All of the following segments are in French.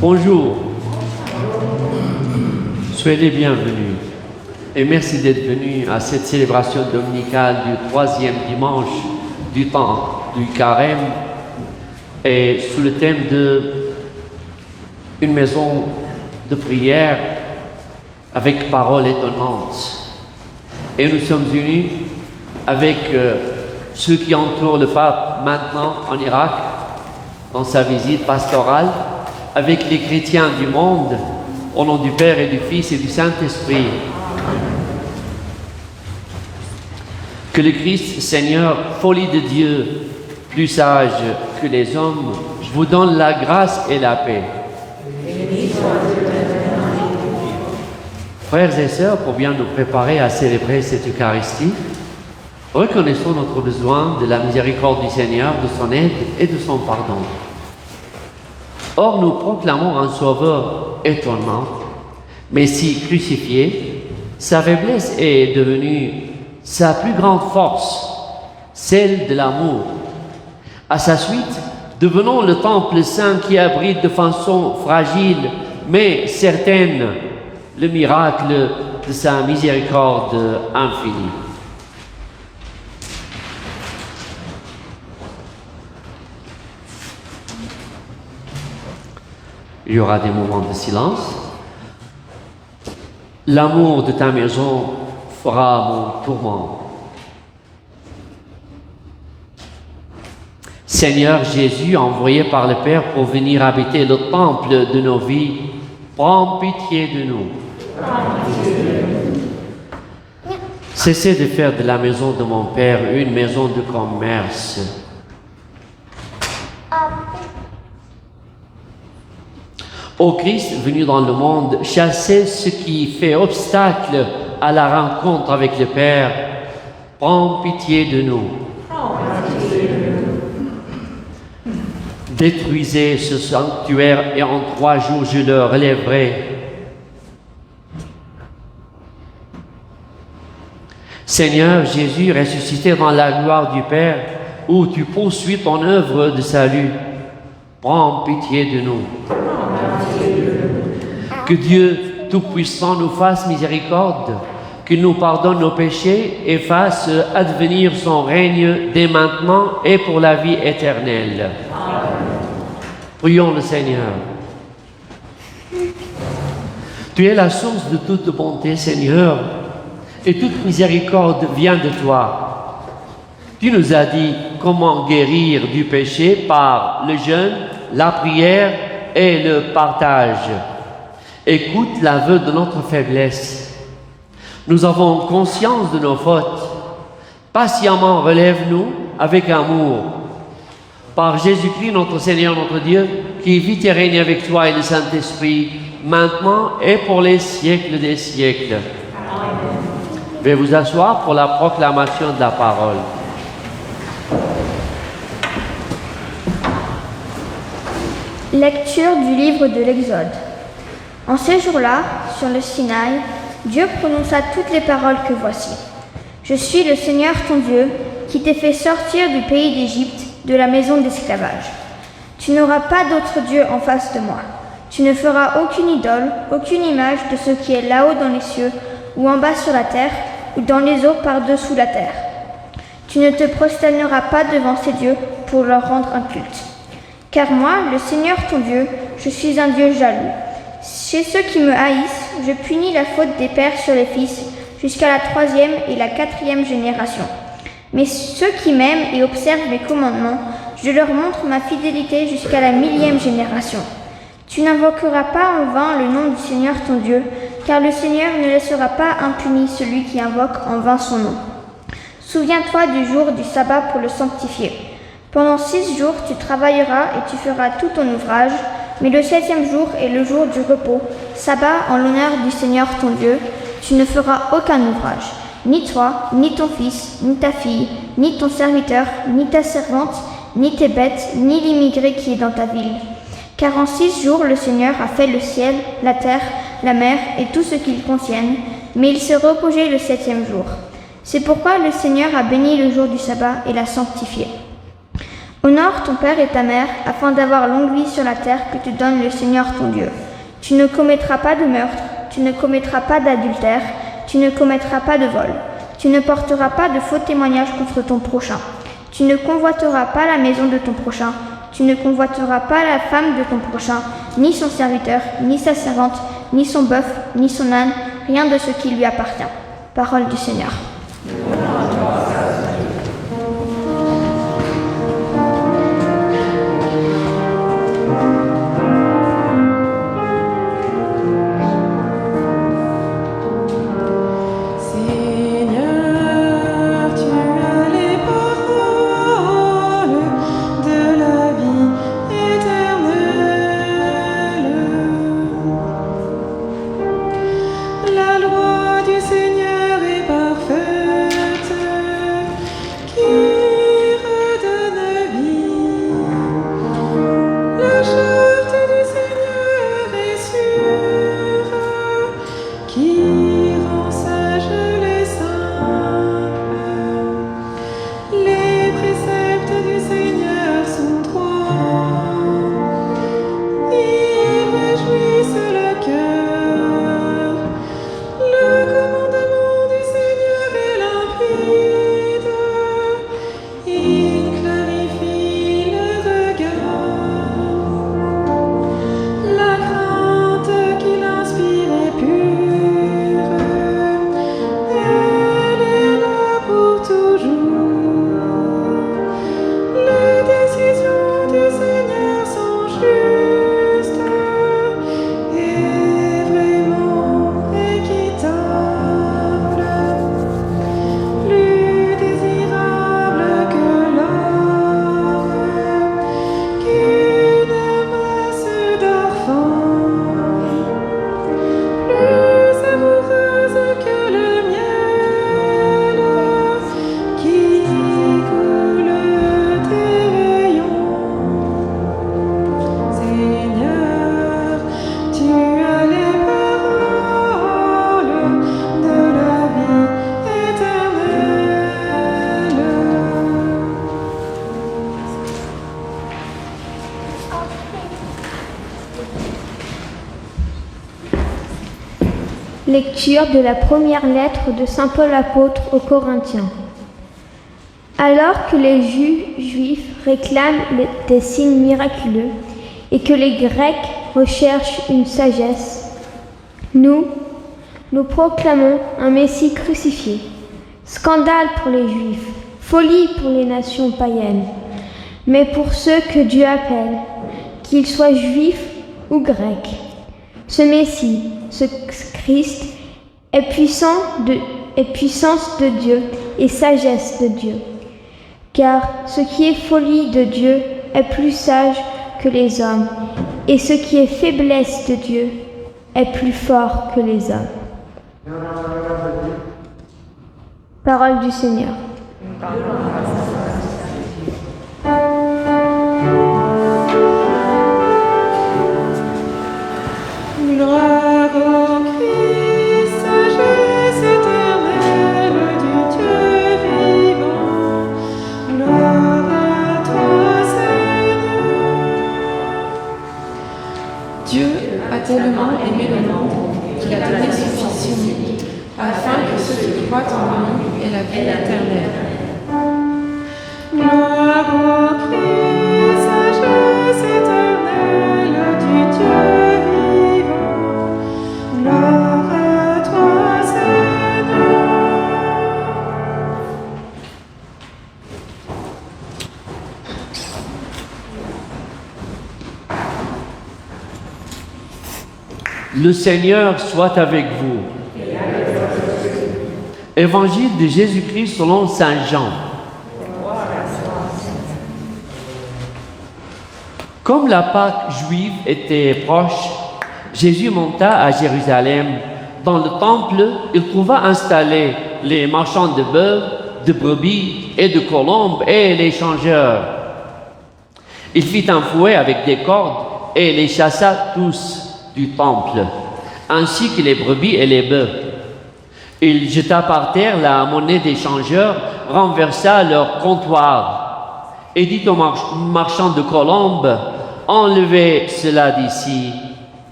Bonjour, soyez les bienvenus et merci d'être venus à cette célébration dominicale du 3e dimanche du temps du carême et sous le thème de une maison de prière avec paroles étonnantes. Et nous sommes unis avec ceux qui entourent le pape maintenant en Irak dans sa visite pastorale, avec les chrétiens du monde, au nom du Père et du Fils et du Saint-Esprit. Que le Christ, Seigneur, folie de Dieu, plus sage que les hommes, vous donne la grâce et la paix. Frères et sœurs, pour bien nous préparer à célébrer cette Eucharistie, reconnaissons notre besoin de la miséricorde du Seigneur, de son aide et de son pardon. Or, nous proclamons un Sauveur étonnant, mais si crucifié, sa faiblesse est devenue sa plus grande force, celle de l'amour. À sa suite, devenons le temple saint qui abrite de façon fragile, mais certaine, le miracle de sa miséricorde infinie. Il y aura des moments de silence. L'amour de ta maison fera mon tourment. Seigneur Jésus, envoyé par le Père pour venir habiter le temple de nos vies, prends pitié de nous. Cessez de faire de la maison de mon Père une maison de commerce. Ô Christ, venu dans le monde, chassez ce qui fait obstacle à la rencontre avec le Père. Prends pitié de nous. Détruisez ce sanctuaire et en 3 jours je le relèverai. Seigneur Jésus, ressuscité dans la gloire du Père, où tu poursuis ton œuvre de salut, prends pitié de nous. Que Dieu Tout-Puissant nous fasse miséricorde, qu'il nous pardonne nos péchés et fasse advenir son règne dès maintenant et pour la vie éternelle. Amen. Prions le Seigneur. Tu es la source de toute bonté, Seigneur, et toute miséricorde vient de toi. Tu nous as dit comment guérir du péché par le jeûne, la prière et le partage. Écoute l'aveu de notre faiblesse. Nous avons conscience de nos fautes. Patiemment relève-nous avec amour. Par Jésus-Christ, notre Seigneur, notre Dieu, qui vit et règne avec toi et le Saint-Esprit, maintenant et pour les siècles des siècles. Amen. Veuillez vous asseoir pour la proclamation de la parole. Lecture du livre de l'Exode. En ces jours-là, sur le Sinaï, Dieu prononça toutes les paroles que voici. Je suis le Seigneur ton Dieu, qui t'ai fait sortir du pays d'Égypte, de la maison d'esclavage. Tu n'auras pas d'autre Dieu en face de moi. Tu ne feras aucune idole, aucune image de ce qui est là-haut dans les cieux, ou en bas sur la terre, ou dans les eaux par-dessous la terre. Tu ne te prosterneras pas devant ces dieux pour leur rendre un culte. Car moi, le Seigneur ton Dieu, je suis un Dieu jaloux. Chez ceux qui me haïssent, je punis la faute des pères sur les fils, jusqu'à la 3e et la 4e génération. Mais ceux qui m'aiment et observent mes commandements, je leur montre ma fidélité jusqu'à la 1000e génération. Tu n'invoqueras pas en vain le nom du Seigneur ton Dieu, car le Seigneur ne laissera pas impuni celui qui invoque en vain son nom. Souviens-toi du jour du sabbat pour le sanctifier. Pendant 6 jours tu travailleras et tu feras tout ton ouvrage, mais le 7e jour est le jour du repos, sabbat en l'honneur du Seigneur ton Dieu. Tu ne feras aucun ouvrage, ni toi, ni ton fils, ni ta fille, ni ton serviteur, ni ta servante, ni tes bêtes, ni l'immigré qui est dans ta ville. Car en 6 jours le Seigneur a fait le ciel, la terre, la mer et tout ce qu'ils contiennent, mais il s'est reposé le 7e jour. C'est pourquoi le Seigneur a béni le jour du sabbat et l'a sanctifié. Honore ton père et ta mère, afin d'avoir longue vie sur la terre que te donne le Seigneur ton Dieu. Tu ne commettras pas de meurtre, tu ne commettras pas d'adultère, tu ne commettras pas de vol, tu ne porteras pas de faux témoignages contre ton prochain, tu ne convoiteras pas la maison de ton prochain, tu ne convoiteras pas la femme de ton prochain, ni son serviteur, ni sa servante, ni son bœuf, ni son âne, rien de ce qui lui appartient. Parole du Seigneur. Lecture de la première lettre de saint Paul apôtre aux Corinthiens. Alors que les Juifs réclament des signes miraculeux et que les Grecs recherchent une sagesse, nous proclamons un Messie crucifié. Scandale pour les Juifs, folie pour les nations païennes, mais pour ceux que Dieu appelle, qu'ils soient Juifs ou Grecs. Ce Messie, ce Christ, est puissance de Dieu et sagesse de Dieu. Car ce qui est folie de Dieu est plus sage que les hommes, et ce qui est faiblesse de Dieu est plus fort que les hommes. Parole du Seigneur. Gloire au Christ, sagesse éternelle du Dieu vivant. Gloire à toi, Seigneur. Dieu a tellement aimé le monde qu'il a donné son Fils unique, afin que ceux qui croient en lui aient la vie éternelle. Gloire au Christ, sagesse éternelle du Dieu vivant. Gloire à toi, Seigneur. Le Seigneur soit avec vous. Évangile de Jésus-Christ selon saint Jean. Comme la Pâque juive était proche, Jésus monta à Jérusalem. Dans le temple, il trouva installés les marchands de bœufs, de brebis et de colombes et les changeurs. Il fit un fouet avec des cordes et les chassa tous du temple, ainsi que les brebis et les bœufs. Il jeta par terre la monnaie des changeurs, renversa leur comptoir et dit au marchand de colombes, enlevez cela d'ici.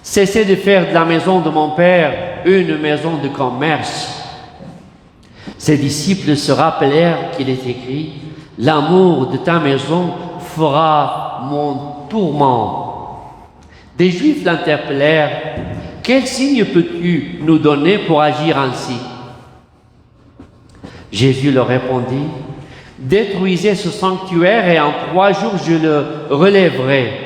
Cessez de faire de la maison de mon père une maison de commerce. Ses disciples se rappelèrent qu'il est écrit, l'amour de ta maison fera mon tourment. Des Juifs l'interpellèrent, quel signe peux-tu nous donner pour agir ainsi? Jésus leur répondit, détruisez ce sanctuaire et en 3 jours je le relèverai.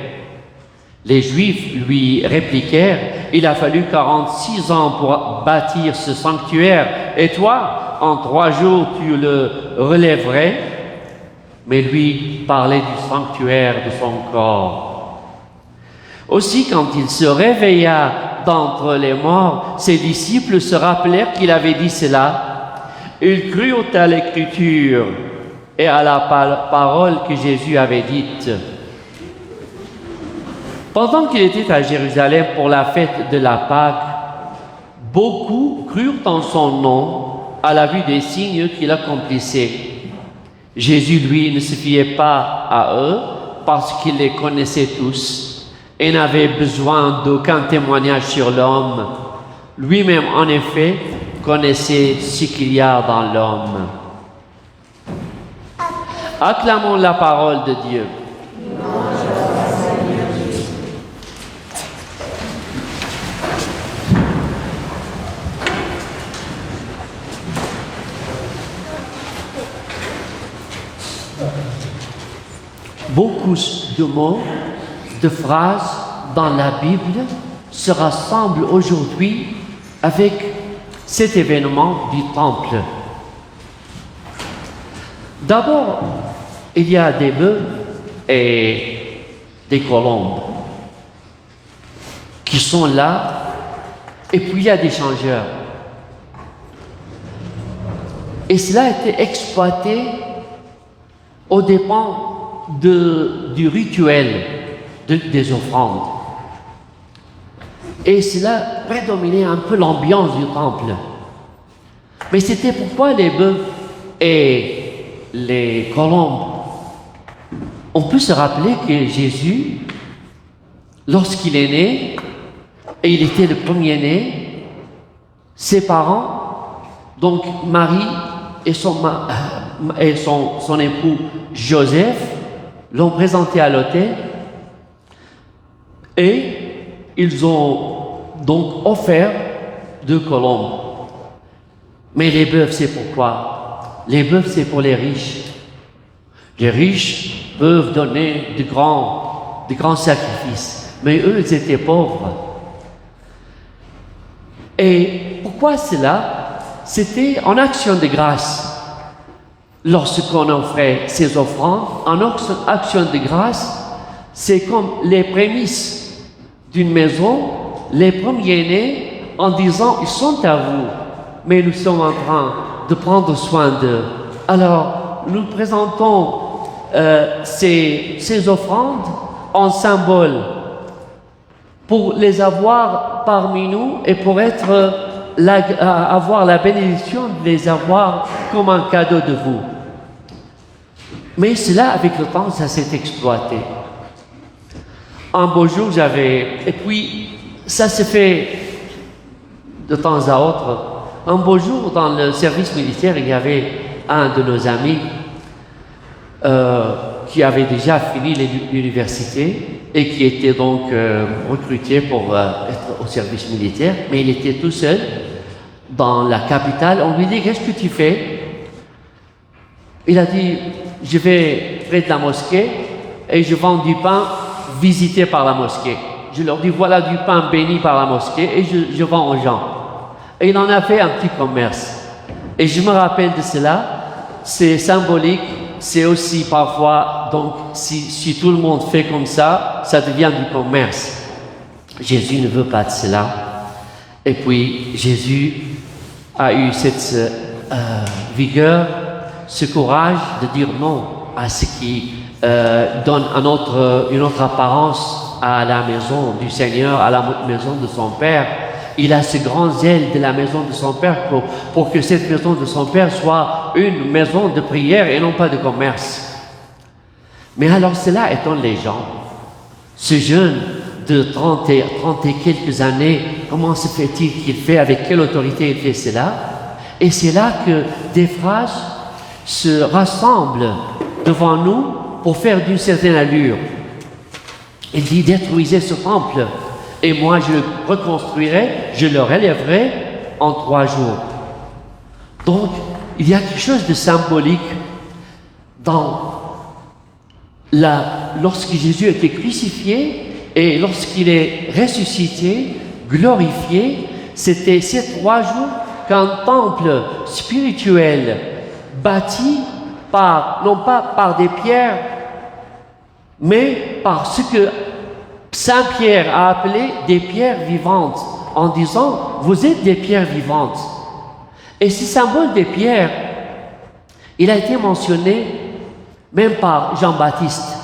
Les Juifs lui répliquèrent, il a fallu 46 ans pour bâtir ce sanctuaire et toi, en 3 jours tu le relèverais? Mais lui parlait du sanctuaire de son corps. Aussi, quand il se réveilla d'entre les morts, ses disciples se rappelèrent qu'il avait dit cela. Ils crurent à l'écriture et à la parole que Jésus avait dite. Pendant qu'il était à Jérusalem pour la fête de la Pâque, beaucoup crurent en son nom à la vue des signes qu'il accomplissait. Jésus, lui, ne se fiait pas à eux parce qu'il les connaissait tous et n'avait besoin d'aucun témoignage sur l'homme. Lui-même, en effet, connaissait ce qu'il y a dans l'homme. Acclamons la parole de Dieu. Beaucoup de mots, de phrases dans la Bible se rassemblent aujourd'hui avec cet événement du temple. D'abord, il y a des bœufs et des colombes qui sont là, et puis il y a des changeurs. Et cela a été exploité aux dépens du rituel des offrandes. Et cela prédominait un peu l'ambiance du temple. Mais c'était pourquoi les bœufs et les colombes. On peut se rappeler que Jésus, lorsqu'il est né, et il était le premier-né, ses parents, donc Marie et son époux Joseph, l'ont présenté à l'autel et ils ont donc offert 2 colombes. Mais les bœufs, c'est pourquoi? Les bœufs, c'est pour les riches. Les riches peuvent donner de grands sacrifices, mais eux, ils étaient pauvres. Et pourquoi cela? C'était en action de grâce. Lorsqu'on offrait ces offrandes, en action de grâce, c'est comme les prémices d'une maison, les premiers-nés, en disant, ils sont à vous, mais nous sommes en train de prendre soin d'eux. Alors, nous présentons ces offrandes en symbole pour les avoir parmi nous et pour avoir la bénédiction de les avoir comme un cadeau de vous. Mais cela, avec le temps, ça s'est exploité. Un beau jour, et puis ça se fait de temps à autre. Un beau jour, dans le service militaire, il y avait un de nos amis qui avait déjà fini l'université et qui était donc recruté pour être au service militaire, mais il était tout seul dans la capitale. On lui dit, qu'est-ce que tu fais? Il a dit, je vais près de la mosquée et je vends du pain visité par la mosquée. Je leur dis, voilà du pain béni par la mosquée et je vends aux gens. Et il en a fait un petit commerce. Et je me rappelle de cela, c'est symbolique, c'est aussi parfois, donc si tout le monde fait comme ça, ça devient du commerce. Jésus ne veut pas de cela. Et puis Jésus a eu cette vigueur, ce courage de dire non à ce qui donne une autre apparence à la maison du Seigneur, à la maison de son Père. Il a ce grand zèle de la maison de son Père pour que cette maison de son Père soit une maison de prière et non pas de commerce. Mais alors cela étonne les gens. Ce jeune de 30 et quelques années, comment se fait-il qu'il fait, avec quelle autorité il fait cela? Et c'est là que des phrases se rassemblent devant nous pour faire d'une certaine allure. Il dit: détruisez ce temple, et moi je le reconstruirai, je le relèverai en 3 jours. Donc, il y a quelque chose de symbolique lorsque Jésus était crucifié et lorsqu'il est ressuscité, glorifié. C'était ces 3 jours qu'un temple spirituel bâti non pas par des pierres, mais par ce que Saint Pierre a appelé des pierres vivantes, en disant: vous êtes des pierres vivantes. Et ce symbole des pierres, il a été mentionné même par Jean-Baptiste.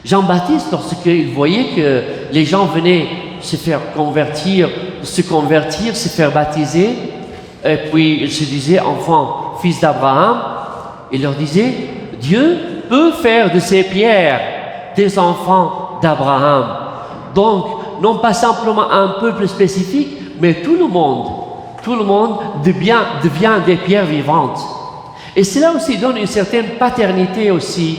Jean-Baptiste, lorsqu'il voyait que les gens venaient se convertir, se faire baptiser, et puis il se disait enfant, fils d'Abraham, il leur disait: Dieu peut faire de ces pierres des enfants d'Abraham. Donc, non pas simplement un peuple spécifique, mais tout le monde devient des pierres vivantes. Et cela aussi donne une certaine paternité aussi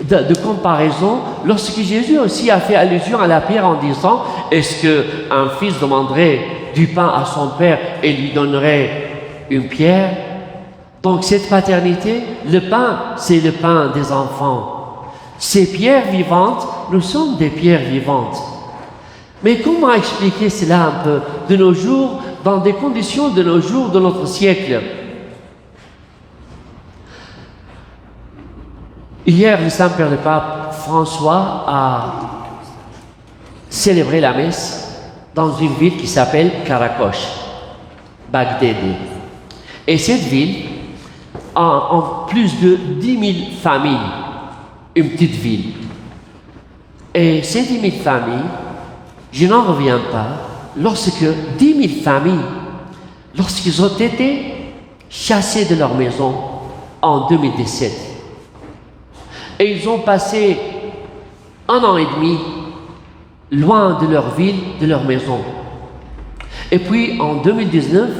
de comparaison, lorsque Jésus aussi a fait allusion à la pierre en disant: est-ce qu'un fils demanderait du pain à son père et lui donnerait une pierre? Donc cette paternité, le pain, c'est le pain des enfants. Ces pierres vivantes, nous sommes des pierres vivantes. Mais comment expliquer cela un peu de nos jours, dans des conditions de nos jours, de notre siècle? Hier, le Saint-Père le Pape François a célébré la messe dans une ville qui s'appelle Karakosh, Bagdad. Et cette ville a plus de 10 000 familles, une petite ville. Et ces 10 000 familles, je n'en reviens pas, lorsque 10 000 familles, lorsqu'ils ont été chassés de leur maison en 2017, et ils ont passé 1 an et demi loin de leur ville, de leur maison. Et puis en 2019,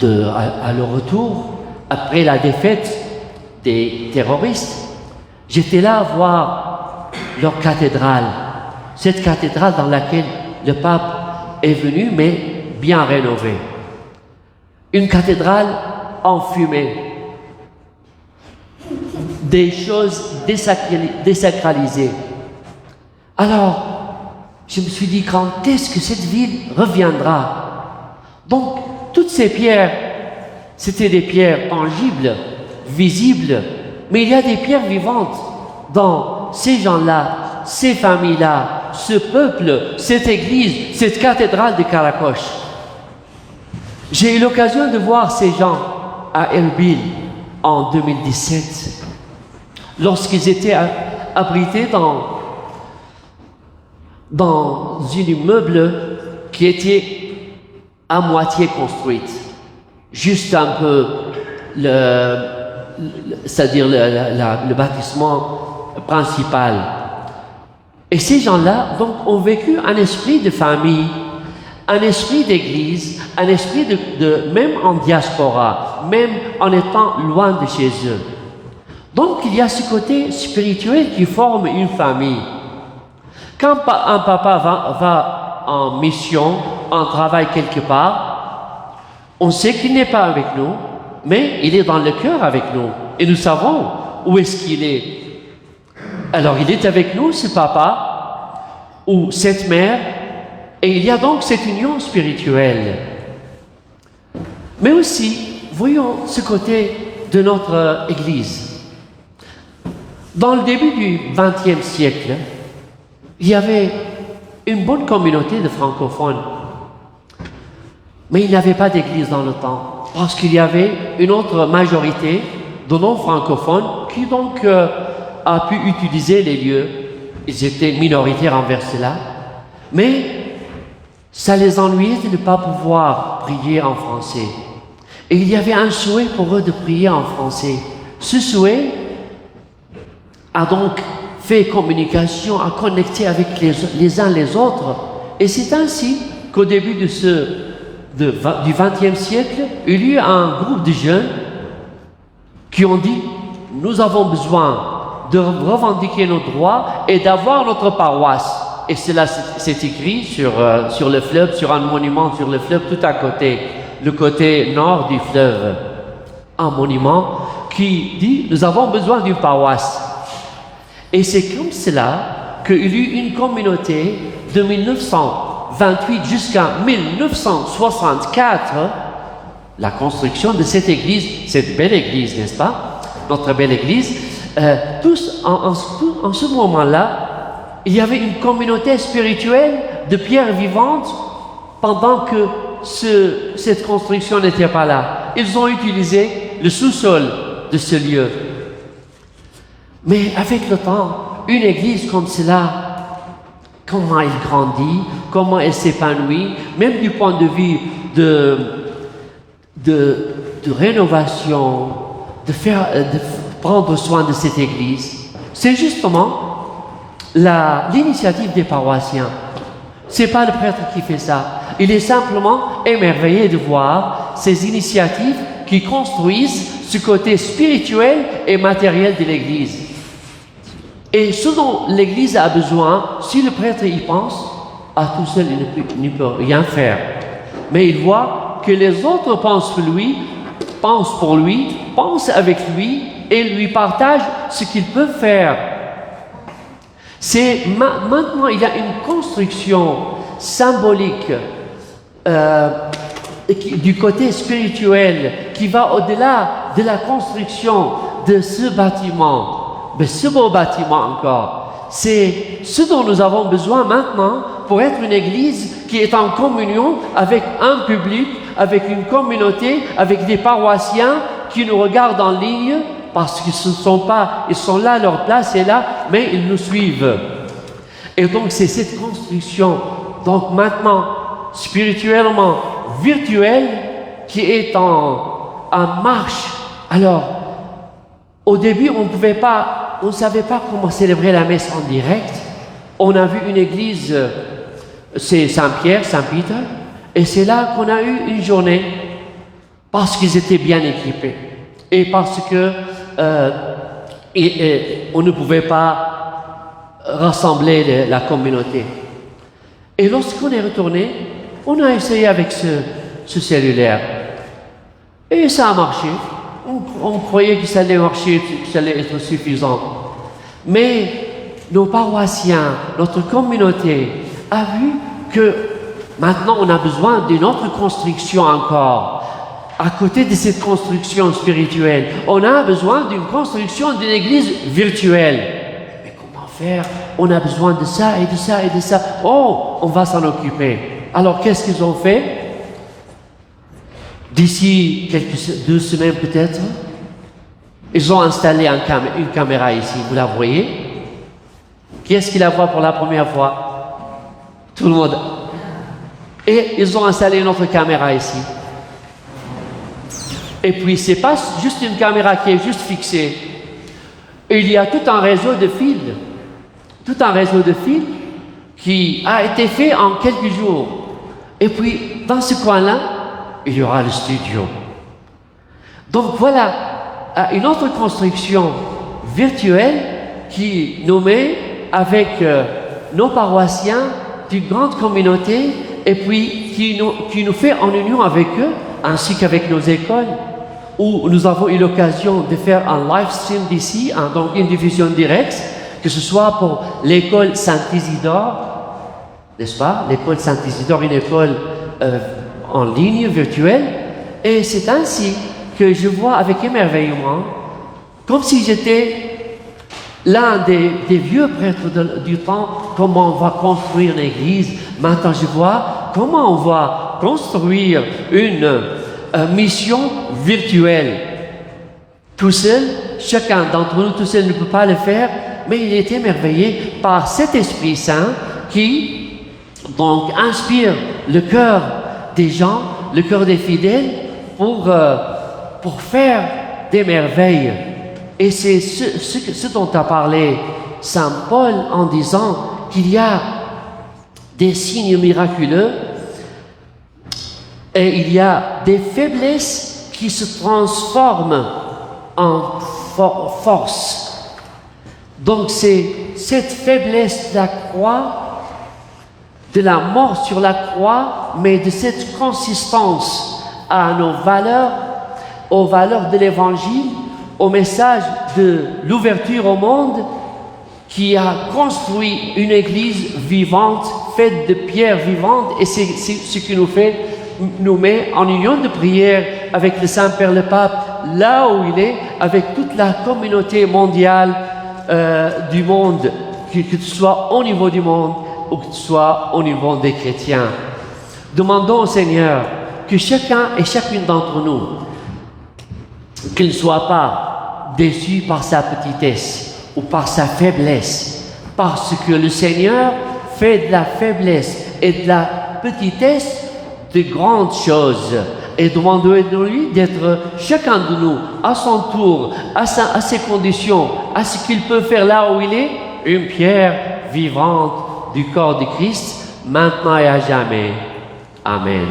à leur retour, après la défaite des terroristes, j'étais là voir leur cathédrale. Cette cathédrale dans laquelle le pape est venu, mais bien rénovée. Une cathédrale enfumée. Des choses désacralisées. Alors, je me suis dit, quand est-ce que cette ville reviendra? Donc, toutes ces pierres, c'était des pierres tangibles, visibles, mais il y a des pierres vivantes dans ces gens-là, ces familles-là, ce peuple, cette église, cette cathédrale de Karakosh. J'ai eu l'occasion de voir ces gens à Erbil en 2017, lorsqu'ils étaient abrités dans un immeuble qui était à moitié construite, juste un peu c'est-à-dire le bâtiment principal. Et ces gens-là donc ont vécu un esprit de famille, un esprit d'église, un esprit même en diaspora, même en étant loin de chez eux. Donc il y a ce côté spirituel qui forme une famille. Quand un papa va en mission, en travail quelque part, on sait qu'il n'est pas avec nous, mais il est dans le cœur avec nous. Et nous savons où est-ce qu'il est. Alors il est avec nous, ce papa, ou cette mère, et il y a donc cette union spirituelle. Mais aussi, voyons ce côté de notre Église. Dans le début du XXe siècle, il y avait une bonne communauté de francophones. Mais il n'y avait pas d'église dans le temps, parce qu'il y avait une autre majorité de non-francophones qui donc a pu utiliser les lieux. Ils étaient minoritaires envers cela, mais ça les ennuyait de ne pas pouvoir prier en français. Et il y avait un souhait pour eux de prier en français. Ce souhait a donc fait communication, a connecté avec les uns les autres. Et c'est ainsi qu'au début du XXe siècle, il y a eu un groupe de jeunes qui ont dit « Nous avons besoin de revendiquer nos droits et d'avoir notre paroisse. » Et cela c'est écrit sur le fleuve, sur un monument sur le fleuve tout à côté, le côté nord du fleuve. Un monument qui dit « Nous avons besoin d'une paroisse. » Et c'est comme cela qu'il y eut une communauté de 1928 jusqu'à 1964, la construction de cette église, cette belle église, n'est-ce pas? Notre belle église. En ce moment-là, il y avait une communauté spirituelle de pierres vivantes pendant que cette construction n'était pas là. Ils ont utilisé le sous-sol de ce lieu. Mais avec le temps, une église comme cela, comment elle grandit, comment elle s'épanouit, même du point de vue de rénovation, de prendre soin de cette église, c'est justement l'initiative des paroissiens. C'est pas le prêtre qui fait ça. Il est simplement émerveillé de voir ces initiatives qui construisent ce côté spirituel et matériel de l'église. Et ce dont l'église a besoin, si le prêtre y pense, à tout seul il ne peut rien faire. Mais il voit que les autres pensent pour lui, pensent avec lui et lui partagent ce qu'ils peuvent faire. Maintenant, il y a une construction symbolique du côté spirituel qui va au-delà de la construction de ce bâtiment. Mais ce beau bâtiment encore, c'est ce dont nous avons besoin maintenant pour être une église qui est en communion avec un public, avec une communauté, avec des paroissiens qui nous regardent en ligne parce qu'ils ils sont là, leur place est là, mais ils nous suivent. Et donc c'est cette construction, donc maintenant spirituellement virtuelle, qui est en marche. Alors, au début, on ne savait pas comment célébrer la messe en direct. On a vu une église, c'est Saint-Pierre, Saint-Peter, et c'est là qu'on a eu une journée parce qu'ils étaient bien équipés et parce que on ne pouvait pas rassembler la communauté. Et lorsqu'on est retourné, on a essayé avec ce cellulaire et ça a marché. On croyait que ça allait marcher, que ça allait être suffisant. Mais nos paroissiens, notre communauté a vu que maintenant on a besoin d'une autre construction encore. À côté de cette construction spirituelle, on a besoin d'une construction d'une église virtuelle. Mais comment faire? On a besoin de ça et de ça et de ça. Oh, on va s'en occuper. Alors qu'est-ce qu'ils ont fait? D'ici 2 semaines peut-être, ils ont installé une caméra ici, vous la voyez? Qui est-ce qui la voit pour la première fois? Tout le monde. Et ils ont installé une autre caméra ici. Et puis c'est pas juste une caméra qui est juste fixée. Il y a tout un réseau de fils. Tout un réseau de fils qui a été fait en quelques jours. Et puis dans ce coin-là, il y aura le studio. Donc voilà une autre construction virtuelle qui nous met avec nos paroissiens d'une grande communauté et puis qui nous fait en union avec eux, ainsi qu'avec nos écoles, où nous avons eu l'occasion de faire un live stream d'ici, donc une diffusion directe, que ce soit pour l'école Saint-Isidore, n'est-ce pas? L'école Saint-Isidore, une école en ligne, virtuelle, et c'est ainsi que je vois avec émerveillement, comme si j'étais l'un des vieux prêtres du temps, comment on va construire une église. Maintenant je vois comment on va construire une mission virtuelle. Tout seul, chacun d'entre nous, tout seul ne peut pas le faire, mais il est émerveillé par cet Esprit Saint qui donc inspire le cœur des gens, le cœur des fidèles pour faire des merveilles. Et c'est ce dont a parlé Saint Paul en disant qu'il y a des signes miraculeux et il y a des faiblesses qui se transforment en force. Donc c'est cette faiblesse de la croix, de la mort sur la croix, mais de cette consistance à nos valeurs, aux valeurs de l'Évangile, au message de l'ouverture au monde, qui a construit une église vivante, faite de pierres vivantes, et c'est ce qui nous met en union de prière avec le Saint-Père le Pape, là où il est, avec toute la communauté mondiale du monde, que ce soit au niveau du monde ou que ce soit au niveau des chrétiens. Demandons au Seigneur que chacun et chacune d'entre nous, qu'il ne soit pas déçu par sa petitesse ou par sa faiblesse, parce que le Seigneur fait de la faiblesse et de la petitesse de grandes choses. Et demandons-lui d'être chacun de nous, à son tour, à ses conditions, à ce qu'il peut faire là où il est, une pierre vivante du corps de Christ, maintenant et à jamais. Amen.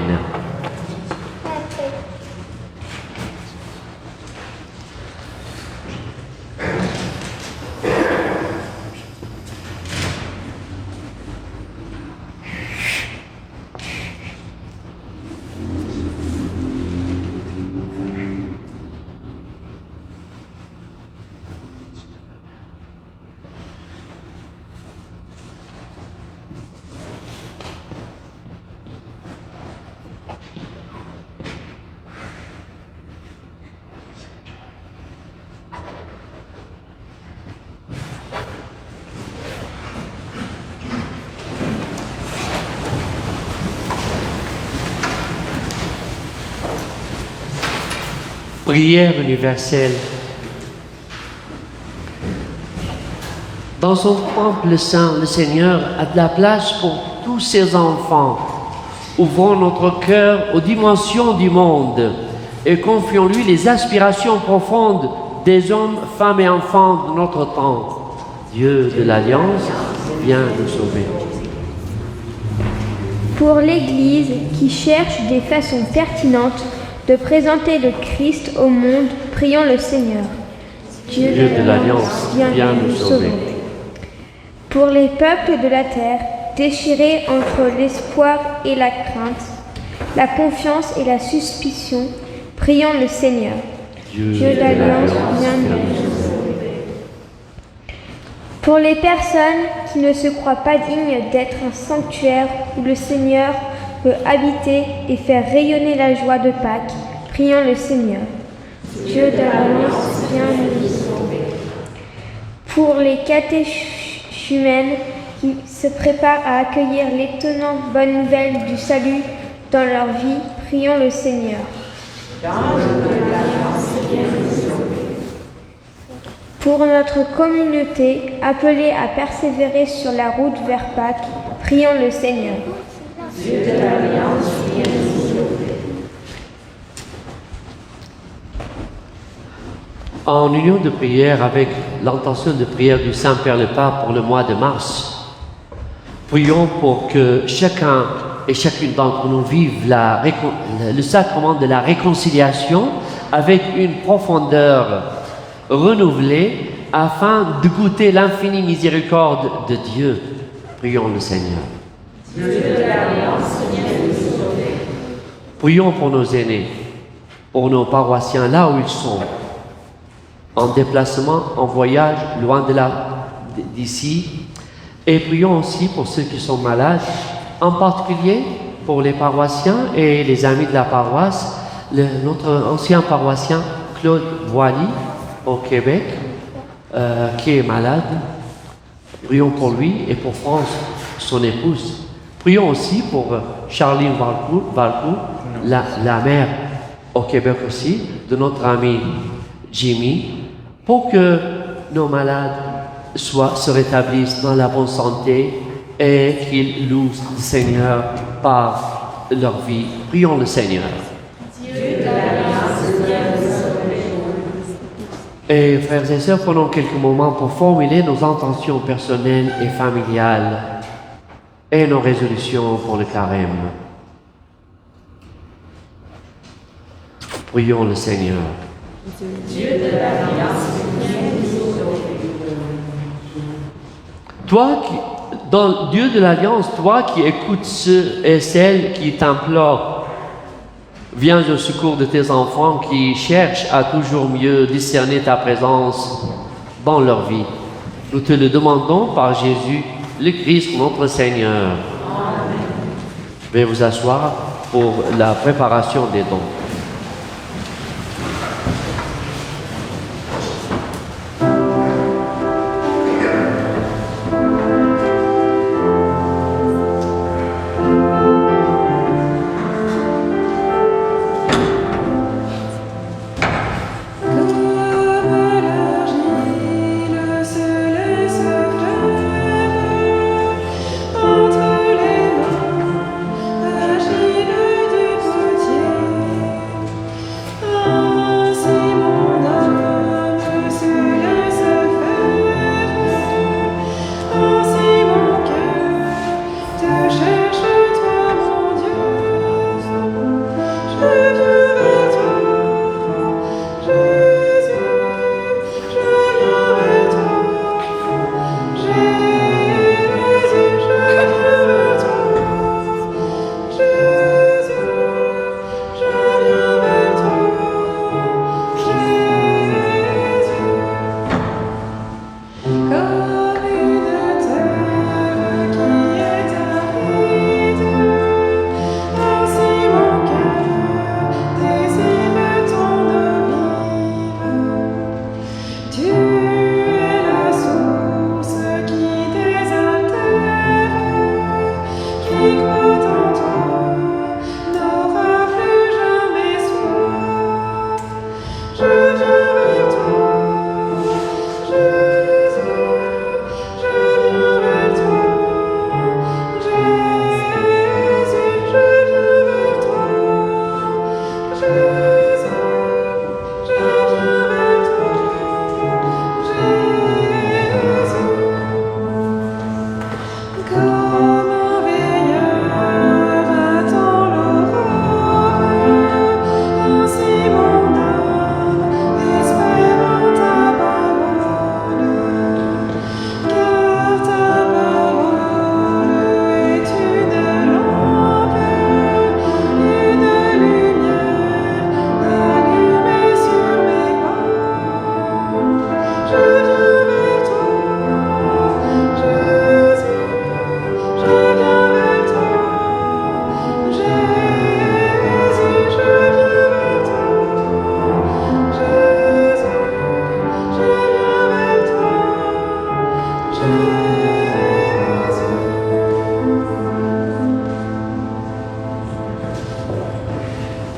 Prière universelle. Dans son temple saint, le Seigneur a de la place pour tous ses enfants. Ouvrons notre cœur aux dimensions du monde et confions-lui les aspirations profondes des hommes, femmes et enfants de notre temps. Dieu de l'Alliance, viens nous sauver. Pour l'Église qui cherche des façons pertinentes de présenter le Christ au monde, prions le Seigneur. Dieu de l'Alliance, viens nous sauver. Pour les peuples de la terre, déchirés entre l'espoir et la crainte, la confiance et la suspicion, prions le Seigneur. Dieu de l'Alliance, viens nous sauver. Pour les personnes qui ne se croient pas dignes d'être un sanctuaire où le Seigneur peut habiter et faire rayonner la joie de Pâques, prions le Seigneur. Dieu de l'Alliance, viens nous sauver. Pour les catéchumènes qui se préparent à accueillir l'étonnante bonne nouvelle du salut dans leur vie, prions le Seigneur. Pour notre communauté appelée à persévérer sur la route vers Pâques, prions le Seigneur. Dieu de l'Alliance, viens nous sauver. En union de prière avec l'intention de prière du Saint-Père le Pape pour le mois de mars, prions pour que chacun et chacune d'entre nous vive le sacrement de la réconciliation avec une profondeur renouvelée afin de goûter l'infinie miséricorde de Dieu. Prions le Seigneur. Dieu de l'Alliance, viens nous sauver. Prions pour nos aînés, pour nos paroissiens là où ils sont, en déplacement, en voyage, loin d'ici. Et prions aussi pour ceux qui sont malades, en particulier pour les paroissiens et les amis de la paroisse, notre ancien paroissien Claude Boilly au Québec, qui est malade. Prions pour lui et pour France, son épouse. Prions aussi pour Charline Valcourt, la mère au Québec aussi, de notre ami Jimmy, pour que nos malades se rétablissent dans la bonne santé et qu'ils louent le Seigneur par leur vie. Prions le Seigneur. Dieu de l'Alliance, viens nous sauver. Et frères et sœurs, prenons quelques moments pour formuler nos intentions personnelles et familiales et nos résolutions pour le carême. Prions le Seigneur. Toi qui, dans Dieu de l'Alliance, toi qui écoutes ceux et celles qui t'implorent, viens au secours de tes enfants qui cherchent à toujours mieux discerner ta présence dans leur vie. Nous te le demandons par Jésus, le Christ, notre Seigneur. Amen. Veuillez vous asseoir pour la préparation des dons.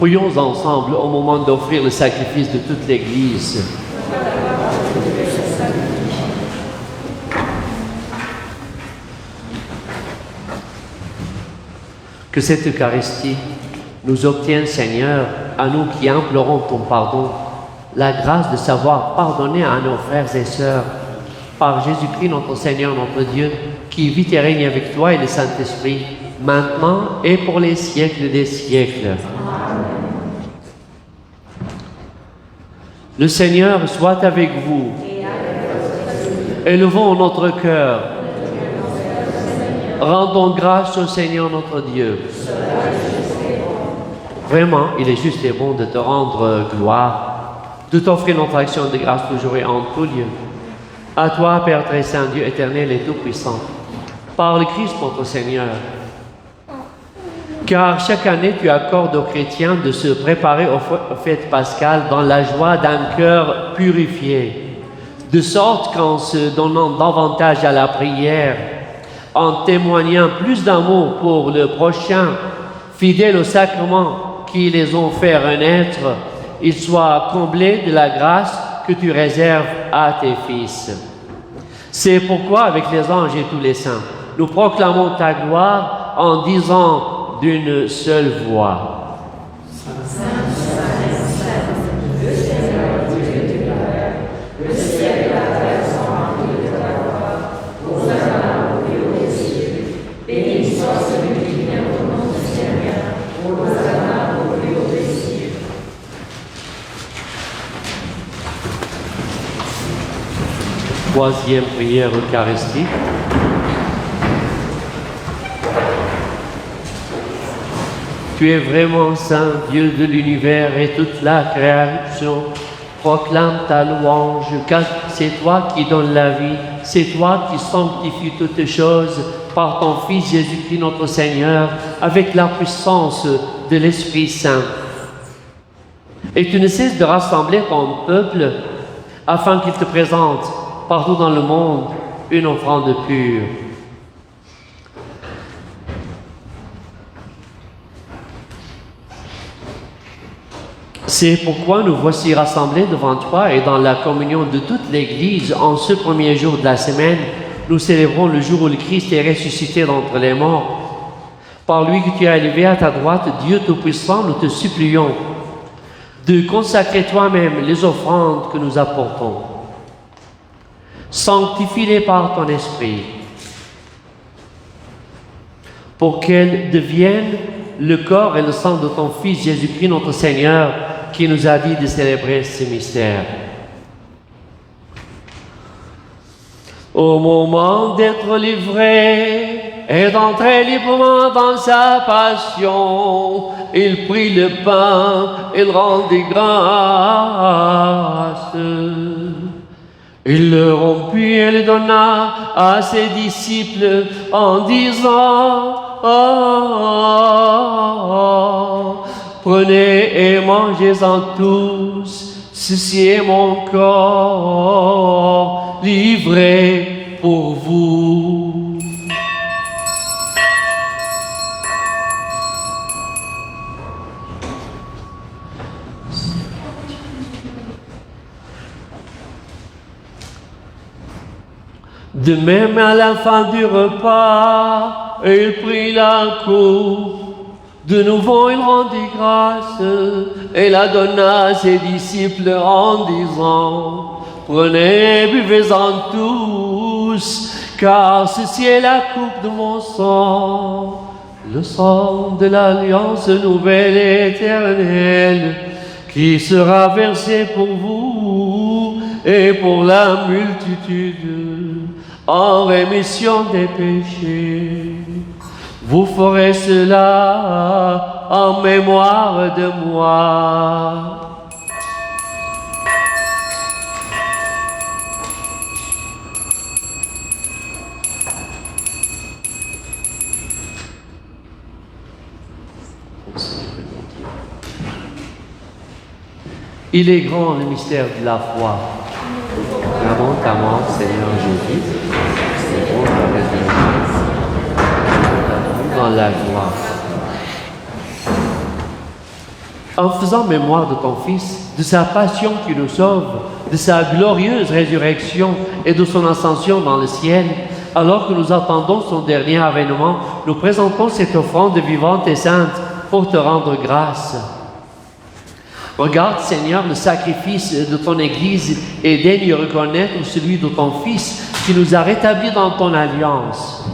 Prions ensemble au moment d'offrir le sacrifice de toute l'Église. Que cette Eucharistie nous obtienne, Seigneur, à nous qui implorons ton pardon, la grâce de savoir pardonner à nos frères et sœurs, par Jésus-Christ notre Seigneur, notre Dieu, qui vit et règne avec toi et le Saint-Esprit, maintenant et pour les siècles des siècles. Le Seigneur soit avec vous. Élevons notre cœur. Rendons grâce au Seigneur notre Dieu. Vraiment, il est juste et bon de te rendre gloire, de t'offrir notre action de grâce toujours et en tout lieu. À toi, Père très saint, Dieu éternel et tout-puissant, par le Christ notre Seigneur. Car chaque année, tu accordes aux chrétiens de se préparer aux fêtes pascales dans la joie d'un cœur purifié, de sorte qu'en se donnant davantage à la prière, en témoignant plus d'amour pour le prochain, fidèles aux sacrements qui les ont fait renaître, ils soient comblés de la grâce que tu réserves à tes fils. C'est pourquoi, avec les anges et tous les saints, nous proclamons ta gloire en disant d'une seule voix. Troisième prière eucharistique. Tu es vraiment saint, Dieu de l'univers, et toute la création proclame ta louange, car c'est toi qui donnes la vie, c'est toi qui sanctifies toutes choses par ton Fils Jésus-Christ notre Seigneur, avec la puissance de l'Esprit Saint. Et tu ne cesses de rassembler ton peuple afin qu'il te présente partout dans le monde une offrande pure. C'est pourquoi nous voici rassemblés devant toi et dans la communion de toute l'Église, en ce premier jour de la semaine, nous célébrons le jour où le Christ est ressuscité d'entre les morts. Par lui que tu as élevé à ta droite, Dieu Tout-Puissant, nous te supplions de consacrer toi-même les offrandes que nous apportons. Sanctifie-les par ton Esprit, pour qu'elles deviennent le corps et le sang de ton Fils Jésus-Christ notre Seigneur, qui nous a dit de célébrer ces mystères. Au moment d'être livré et d'entrer librement dans sa passion, il prit le pain, il rendit grâce. Il le rompit et le donna à ses disciples en disant: prenez et mangez-en tous, ceci est mon corps livré pour vous. De même, à la fin du repas, il prit la coupe. De nouveau, il rendit grâce et la donna à ses disciples en disant: prenez, buvez-en tous, car ceci est la coupe de mon sang, le sang de l'alliance nouvelle et éternelle, qui sera versé pour vous et pour la multitude en rémission des péchés. Vous ferez cela en mémoire de moi. Il est grand le mystère de la foi. Acclamons ta mort, Seigneur Jésus. C'est bon ta résurrection. Dans la gloire. En faisant mémoire de ton Fils, de sa passion qui nous sauve, de sa glorieuse résurrection et de son ascension dans le ciel, alors que nous attendons son dernier avènement, nous présentons cette offrande vivante et sainte pour te rendre grâce. Regarde, Seigneur, le sacrifice de ton Église et daigne reconnaître celui de ton Fils qui nous a rétablis dans ton alliance.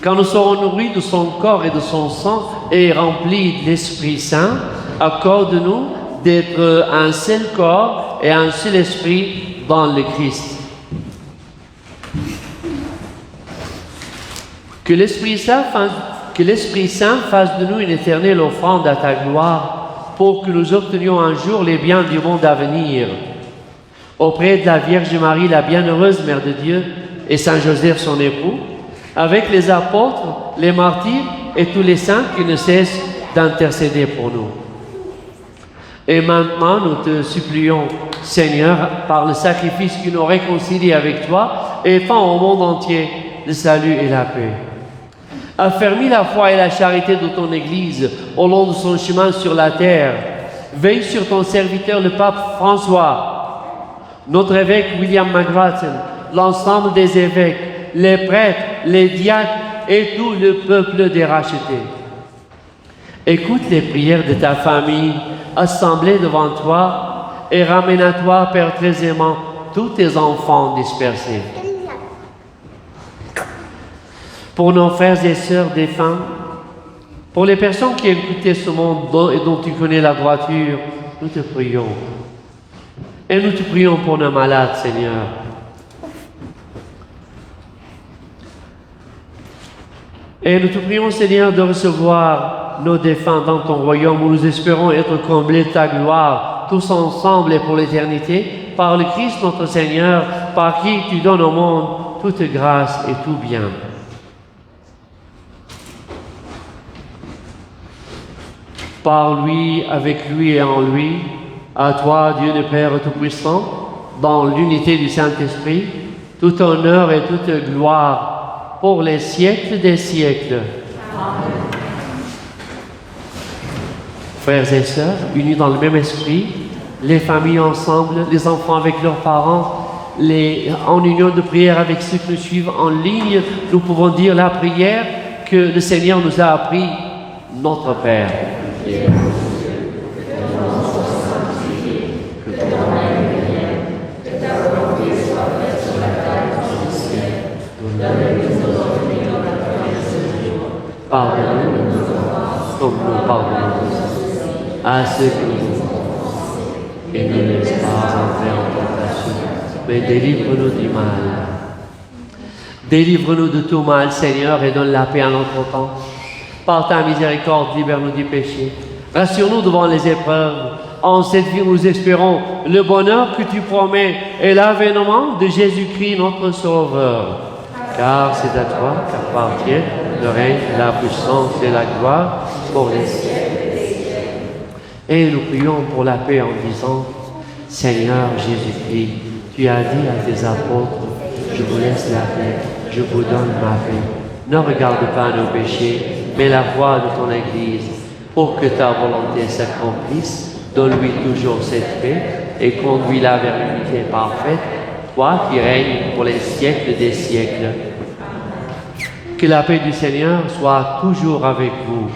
Quand nous serons nourris de son corps et de son sang et remplis de l'Esprit Saint, accorde-nous d'être un seul corps et un seul esprit dans le Christ. Que l'Esprit Saint fasse de nous une éternelle offrande à ta gloire, pour que nous obtenions un jour les biens du monde à venir. Auprès de la Vierge Marie, la bienheureuse Mère de Dieu, et Saint Joseph, son époux, avec les apôtres, les martyrs et tous les saints qui ne cessent d'intercéder pour nous. Et maintenant, nous te supplions, Seigneur, par le sacrifice qui nous réconcilie avec toi, étends au monde entier le salut et la paix. Affermis la foi et la charité de ton Église au long de son chemin sur la terre. Veille sur ton serviteur, le pape François, notre évêque William McGrattan, l'ensemble des évêques, les prêtres, les diacres et tout le peuple des rachetés. Écoute les prières de ta famille assemblée devant toi et ramène à toi, Père très aimant, tous tes enfants dispersés. Pour nos frères et sœurs défunts, pour les personnes qui ont quitté ce monde et dont tu connais la droiture, nous te prions. Et nous te prions pour nos malades, Seigneur. Et nous te prions, Seigneur, de recevoir nos défunts dans ton royaume où nous espérons être comblés de ta gloire, tous ensemble et pour l'éternité, par le Christ notre Seigneur, par qui tu donnes au monde toute grâce et tout bien. Par lui, avec lui et en lui, à toi, Dieu le Père Tout-Puissant, dans l'unité du Saint-Esprit, tout honneur et toute gloire pour les siècles des siècles. Amen. Frères et sœurs, unis dans le même esprit, les familles ensemble, les enfants avec leurs parents, en union de prière avec ceux qui nous suivent en ligne, nous pouvons dire la prière que le Seigneur nous a appris, notre Père. Pardonne-nous comme nous pardonnons à ceux qui nous offensent, et ne laisse pas entrer en tentation, mais délivre-nous du mal. Délivre-nous de tout mal, Seigneur, et donne la paix à notre temps. Par ta miséricorde, libère-nous du péché. Rassure-nous devant les épreuves. En cette vie, nous espérons le bonheur que tu promets et l'avènement de Jésus-Christ, notre Sauveur. Car c'est à toi qu'appartient le règne, la puissance et la gloire pour les siècles des siècles. Et nous prions pour la paix en disant, Seigneur Jésus-Christ, tu as dit à tes apôtres, je vous laisse la paix, je vous donne ma paix. Ne regarde pas nos péchés, mais la voie de ton Église. Pour que ta volonté s'accomplisse, donne-lui toujours cette paix et conduis-la vers l'unité parfaite, toi qui règnes pour les siècles des siècles. Que la paix du Seigneur soit toujours avec vous.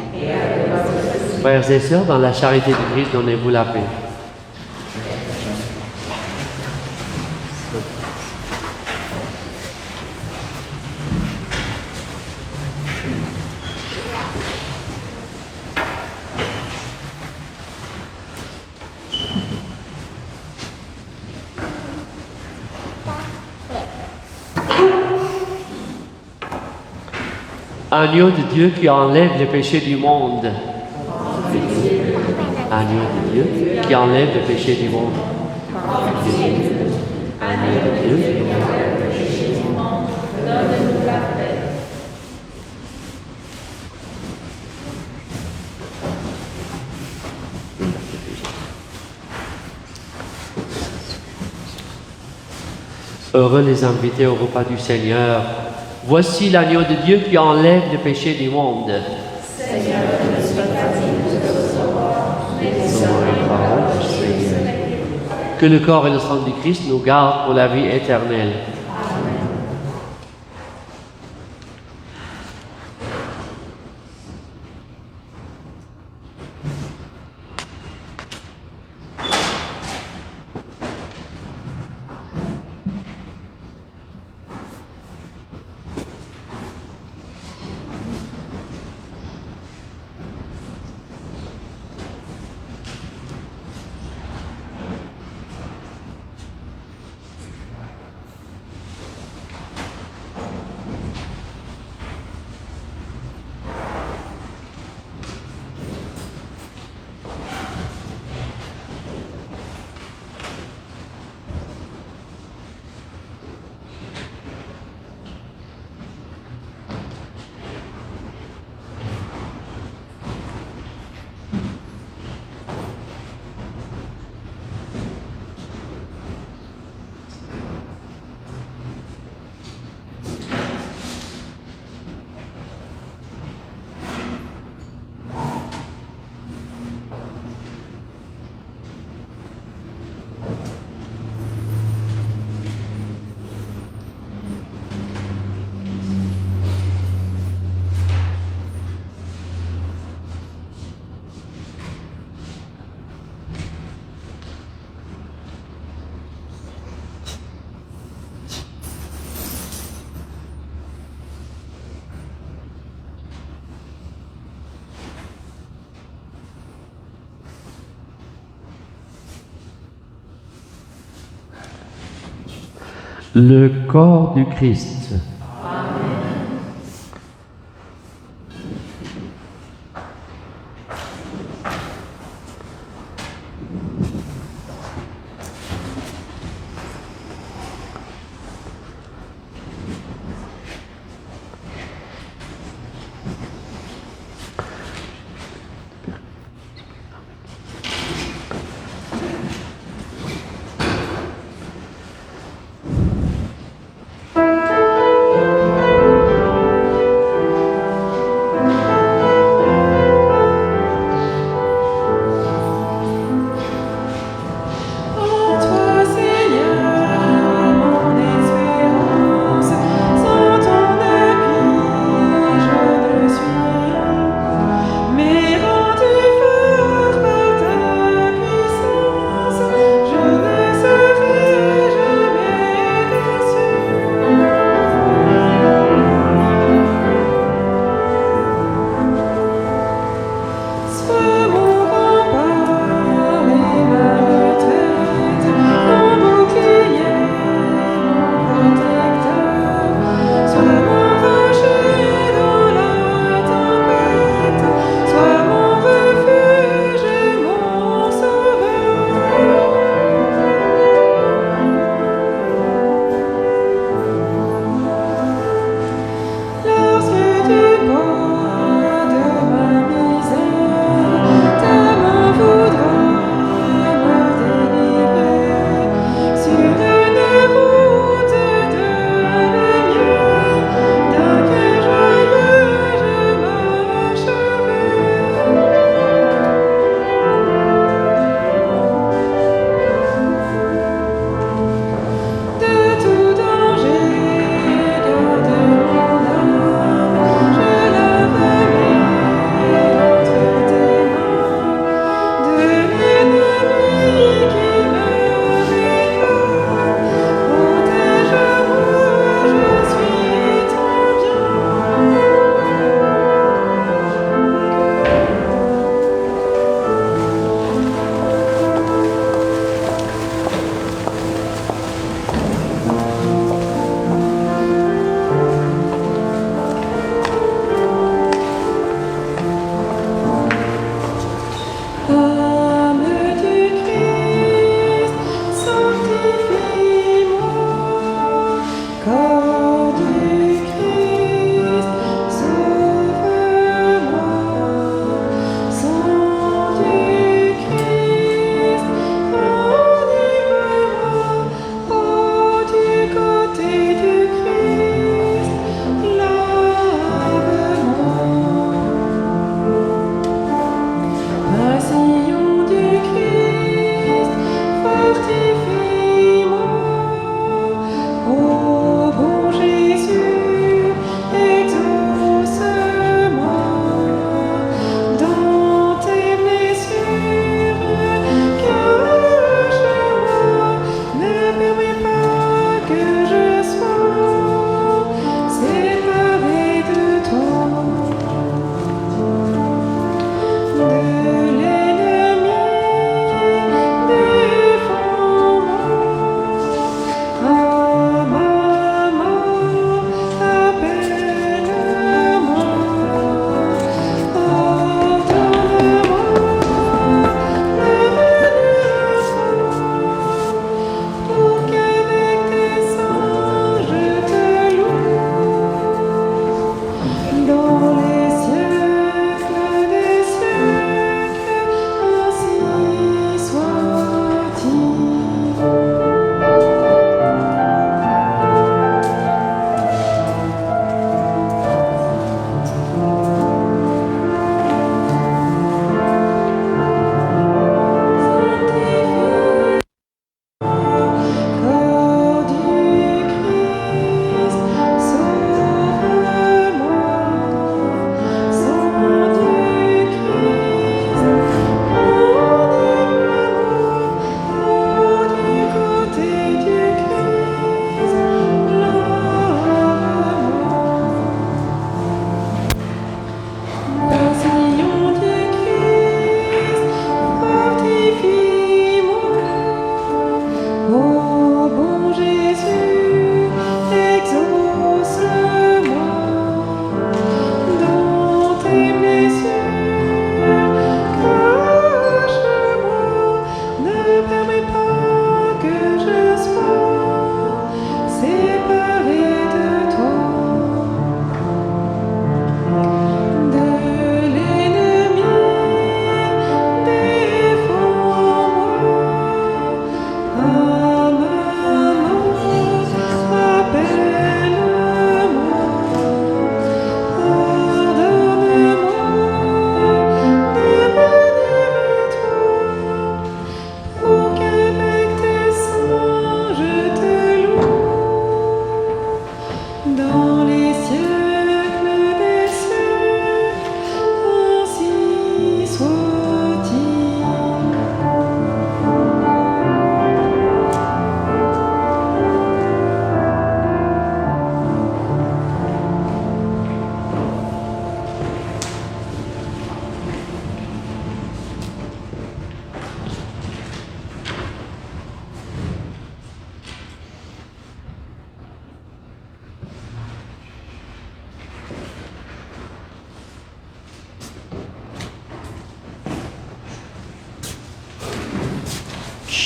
Frères et sœurs, dans la charité du Christ, donnez-vous la paix. Agneau de Dieu qui enlève les péchés du monde. Agneau de Dieu qui enlève les péchés du monde. Agneau de Dieu qui enlève les péchés du monde. Donne-nous la paix. Heureux les invités au repas du Seigneur. Voici l'agneau de Dieu qui enlève le péché du monde. Seigneur, ne sois pas digne de te recevoir, mais les paroles du Seigneur. Que le corps et le sang du Christ nous gardent pour la vie éternelle. Amen. Le corps du Christ.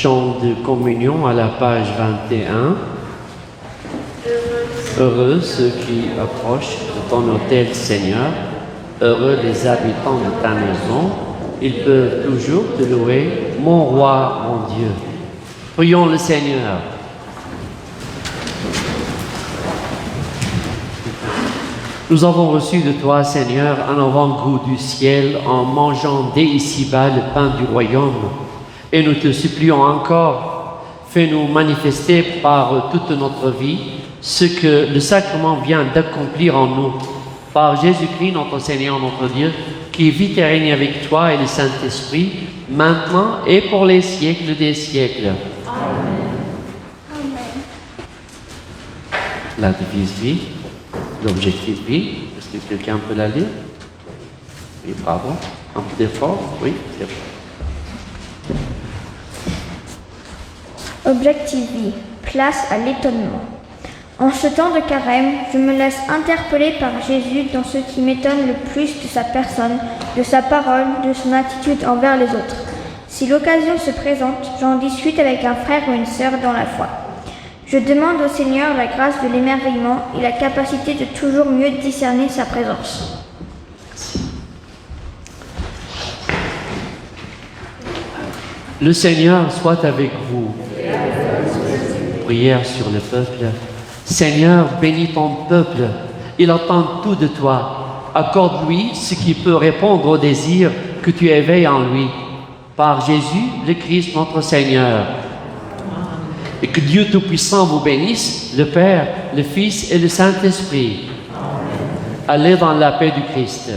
chant de communion à la page 21. Heureux ceux qui approchent de ton autel, Seigneur. Heureux les habitants de ta maison. Ils peuvent toujours te louer, mon roi, mon Dieu. Prions le Seigneur. Nous avons reçu de toi, Seigneur, un avant-goût du ciel en mangeant dès ici-bas le pain du royaume. Et nous te supplions encore, fais-nous manifester par toute notre vie ce que le sacrement vient d'accomplir en nous. Par Jésus-Christ, notre Seigneur, notre Dieu, qui vit et règne avec toi et le Saint-Esprit, maintenant et pour les siècles des siècles. Amen. La devise vie, l'objectif vie, est-ce que quelqu'un peut la lire? Oui, bravo. Un peu d'effort? Oui, c'est bon. Objectif vie, place à l'étonnement. En ce temps de carême, je me laisse interpeller par Jésus dans ce qui m'étonne le plus de sa personne, de sa parole, de son attitude envers les autres. Si l'occasion se présente, j'en discute avec un frère ou une sœur dans la foi. Je demande au Seigneur la grâce de l'émerveillement et la capacité de toujours mieux discerner sa présence. Le Seigneur soit avec vous. Prière sur le peuple. Seigneur, bénis ton peuple. Il attend tout de toi. Accorde-lui ce qui peut répondre aux désirs que tu éveilles en lui. Par Jésus, le Christ, notre Seigneur. Et que Dieu Tout-Puissant vous bénisse, le Père, le Fils et le Saint-Esprit. Allez dans la paix du Christ.